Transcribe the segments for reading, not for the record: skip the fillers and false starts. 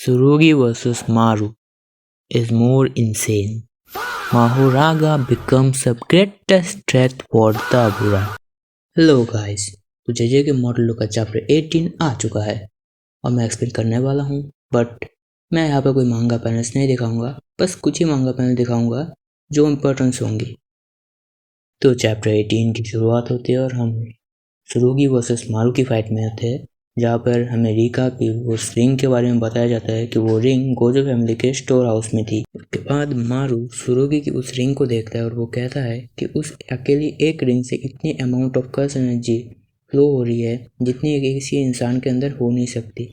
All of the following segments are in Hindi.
Tsurugi versus Maru is more insane. Mahoraga becomes the greatest threat for Dabura. Hello guys, तो जेजे के मॉडल लुक का चैप्टर 18 आ चुका है और मैं एक्सप्लेन करने वाला हूँ। बट मैं यहाँ पर कोई मांगा पैनल्स नहीं दिखाऊंगा, बस कुछ ही मांगा पैनल दिखाऊंगा जो इम्पोर्टेंस होंगी। तो चैप्टर 18 की शुरुआत होती है और हम सुरुगी वर्सेस मारू की फाइट में आते हैं, जहाँ पर हमें रिका की उस रिंग के बारे में बताया जाता है कि वो रिंग गोजो फैमिली के स्टोर हाउस में थी। उसके बाद मारू सुरुगी की उस रिंग को देखता है और वो कहता है कि उस अकेली एक रिंग से इतनी अमाउंट ऑफ कर्स एनर्जी फ्लो हो रही है जितनी किसी इंसान के अंदर हो नहीं सकती।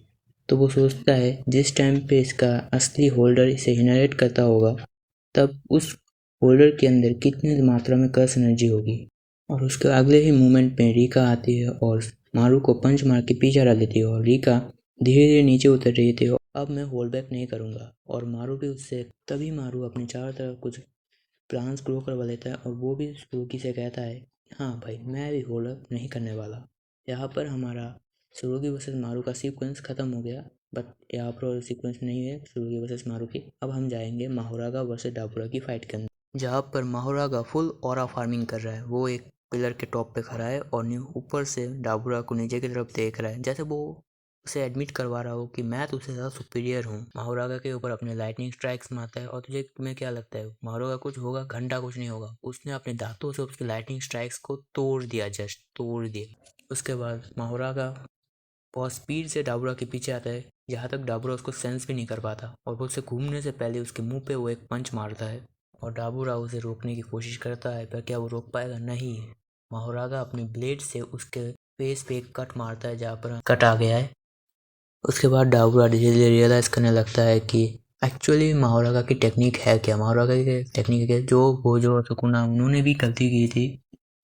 तो वो सोचता है जिस टाइम पे इसका असली होल्डर इसे इनहेरिट करता होगा तब उस होल्डर के अंदर कितनी मात्रा में कर्स एनर्जी होगी। और उसके अगले ही मोमेंट में रिका आती है और मारू को पंच मार के पीछे हटा देती है और रिका धीरे धीरे नीचे उतर रही थी। अब मैं होल्ड बैक नहीं करूँगा और मारू भी उससे तभी मारू अपने चारों तरफ कुछ प्लान्स ग्रो करवा लेता है और वो भी सुरुगी से कहता है हाँ भाई, मैं भी होल्ड अप नहीं करने वाला। यहाँ पर हमारा सुरुगी वर्सेस मारू का सीक्वेंस ख़त्म हो गया, बट यहाँ पर सीक्वेंस नहीं है सुरुगी वर्सेस मारू की। अब हम जाएंगे माहोरागा वर्सेस डाबुरा की फाइट के अंदर, जहाँ पर माहोरागा फुल ऑरा फार्मिंग कर रहा है। वो एक पिलर के टॉप पे खड़ा है और ऊपर से डाबुरा को नीचे की तरफ देख रहा है, जैसे वो उसे एडमिट करवा रहा हो कि मैं तुझसे ज़्यादा सुपीरियर हूँ। माहोरागा के ऊपर अपने लाइटनिंग स्ट्राइक्स मारता है और तुम्हें क्या लगता है माहोरागा कुछ होगा? घंटा कुछ नहीं होगा। उसने अपने दांतों से उसके लाइटनिंग स्ट्राइक्स को तोड़ दिया, जस्ट तोड़ दिया। उसके बाद माहोरागा बहुत स्पीड से डाबुरा के पीछे आता है, जहाँ तक डाबुरा उसको सेंस भी नहीं कर पाता और वो उसे घूमने से पहले उसके मुंह पे वो एक पंच मारता है और डाबुरा उसे रोकने की कोशिश करता है, पर क्या वो रोक पाएगा? नहीं। माहोरागा अपने ब्लेड से उसके फेस पे एक कट मारता है जहाँ पर कट आ गया है। उसके बाद डाबुरा धीरे धीरे रियलाइज़ करने लगता है कि एक्चुअली माहोरागा की टेक्निक है क्या। माहोरागा की टेक्निक है जो गोजो और सुकुना उन्होंने भी गलती की थी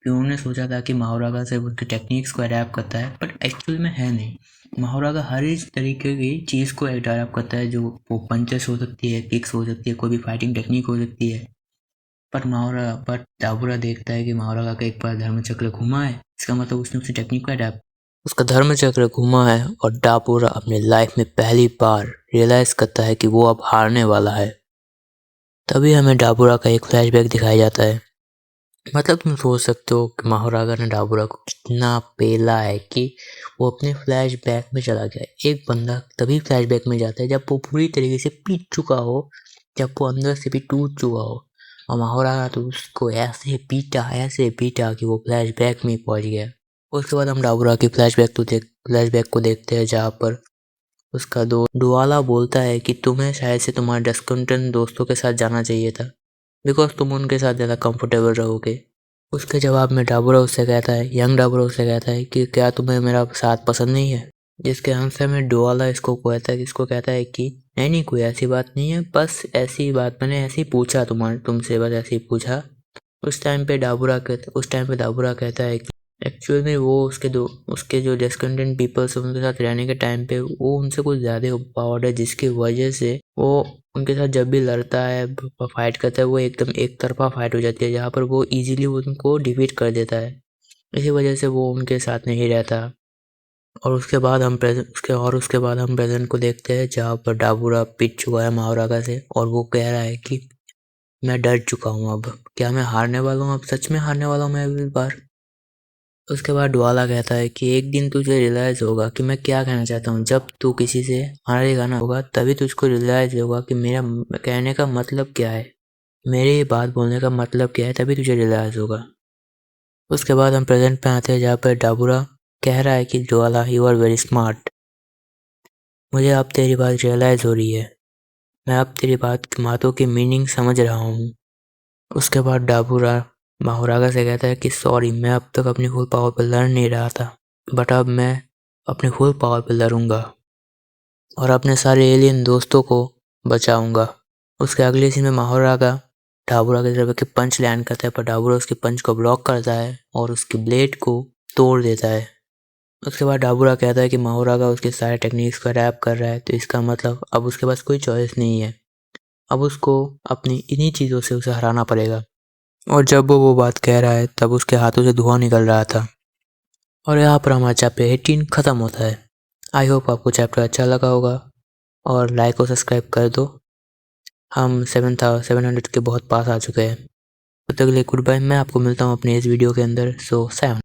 कि उन्होंने सोचा था कि माहोरागा से उनकी टेक्निक्स को अडेप्ट करता है, बट एक्चुअल में है नहीं। माहोरागा हर इस तरीके की चीज़ को अडेप्ट करता है, जो वो पंचेस हो सकती है, किक्स हो सकती है, कोई भी फाइटिंग टेक्निक हो सकती है। बट डाबुरा देखता है कि माहोरागा का एक बार धर्मचक्र घुमा है, इसका मतलब उसने उसी टेक्निक को अडेप्ट, उसका धर्मचक्र घुमा है और डाबुरा अपनी लाइफ में पहली बार रियलाइज़ करता है कि वो अब हारने वाला है। तभी हमें डाबुरा का एक फ्लैशबैक दिखाया जाता है। मतलब तुम सोच सकते हो कि माहोरागा ने डाबुरा को कितना पेला है कि वो अपने फ्लैशबैक में चला गया। एक बंदा तभी फ्लैशबैक में जाता है जब वो पूरी तरीके से पीट चुका हो, जब वो अंदर से भी टूट चुका हो। और माहोरागा तो उसको ऐसे पीटा कि वो फ्लैशबैक में पहुंच गया। उसके बाद हम डाबुरा की फ्लैशबैक को देखते हैं, जहाँ पर उसका डुआला बोलता है कि तुम्हें शायद से तुम्हारे डिस्कंटेंट दोस्तों के साथ जाना चाहिए था, बिकॉज तुम उनके साथ ज़्यादा कंफर्टेबल रहोगे। उसके जवाब में डाबुरा उससे कहता है, यंग डाबुरा उससे कहता है कि क्या तुम्हें मेरा साथ पसंद नहीं है? जिसके आंसर में डुआला इसको कहता है कि नहीं, कोई ऐसी बात नहीं है, बस ऐसी बात, मैंने ऐसे ही पूछा तुमसे, बस ऐसे ही पूछा। उस टाइम पे डाबुरा कहता है कि एक्चुअल में वो उसके जो डिस्कंटेंट पीपल्स उनके साथ रहने के टाइम पे वो उनसे कुछ ज़्यादा पावर्ड है, जिसकी वजह से वो उनके साथ जब भी लड़ता है, फाइट करता है, वो एकदम एक तरफा फाइट हो जाती है, जहाँ पर वो इजीली उनको डिफीट कर देता है। इसी वजह से वो उनके साथ नहीं रहता। और उसके बाद हम प्रेजेंट को देखते हैं, जहाँ पर डाबुरा पिट चुका है माहोरागा से और वो कह रहा है कि मैं डर चुका हूँ, अब क्या मैं हारने वाला हूँ? अब सच में हारने वाला हूँ मैं इस बार। उसके बाद डुआला कहता है कि एक दिन तुझे रियलाइज़ होगा कि मैं क्या कहना चाहता हूँ। जब तू किसी से हारेगा ना होगा तभी तुझको रियलाइज़ होगा कि मेरा कहने का मतलब क्या है, मेरी बात बोलने का मतलब क्या है, तभी तुझे रियलाइज़ होगा। उसके बाद हम प्रेजेंट पे आते हैं, जहाँ पर डाबुरा कह रहा है कि डुआला, यू आर वेरी स्मार्ट, मुझे अब तेरी बात रियलाइज़ हो रही है, मैं अब तेरी बातों की मीनिंग समझ रहा हूँ। उसके बाद डाबुरा माहोरागा से कहता है कि सॉरी, मैं अब तक अपनी फुल पावर पर लड़ नहीं रहा था, बट अब मैं अपनी फुल पावर पर लड़ूंगा और अपने सारे एलियन दोस्तों को बचाऊंगा। उसके अगले सीन में माहोरागा डाबुरा की तरफ के पंच लैंड करता है, पर डाबुरा उसके पंच को ब्लॉक करता है और उसकी ब्लेड को तोड़ देता है। उसके बाद डाबुरा कहता है कि माहोरागा उसके सारे टेक्निक्स को अडैप्ट कर रहा है, तो इसका मतलब अब उसके पास कोई चॉइस नहीं है, अब उसको अपनी इन्हीं चीज़ों से उसे हराना पड़ेगा। और जब वो बात कह रहा है तब उसके हाथों से धुआं निकल रहा था। और यहाँ पर हमारा चैप्टर 18 ख़त्म होता है। आई होप आपको चैप्टर अच्छा लगा होगा। और लाइक और सब्सक्राइब कर दो। हम 700 के बहुत पास आ चुके हैं। तब तक के लिए गुड बाय। मैं आपको मिलता हूँ अपने इस वीडियो के अंदर। सो 7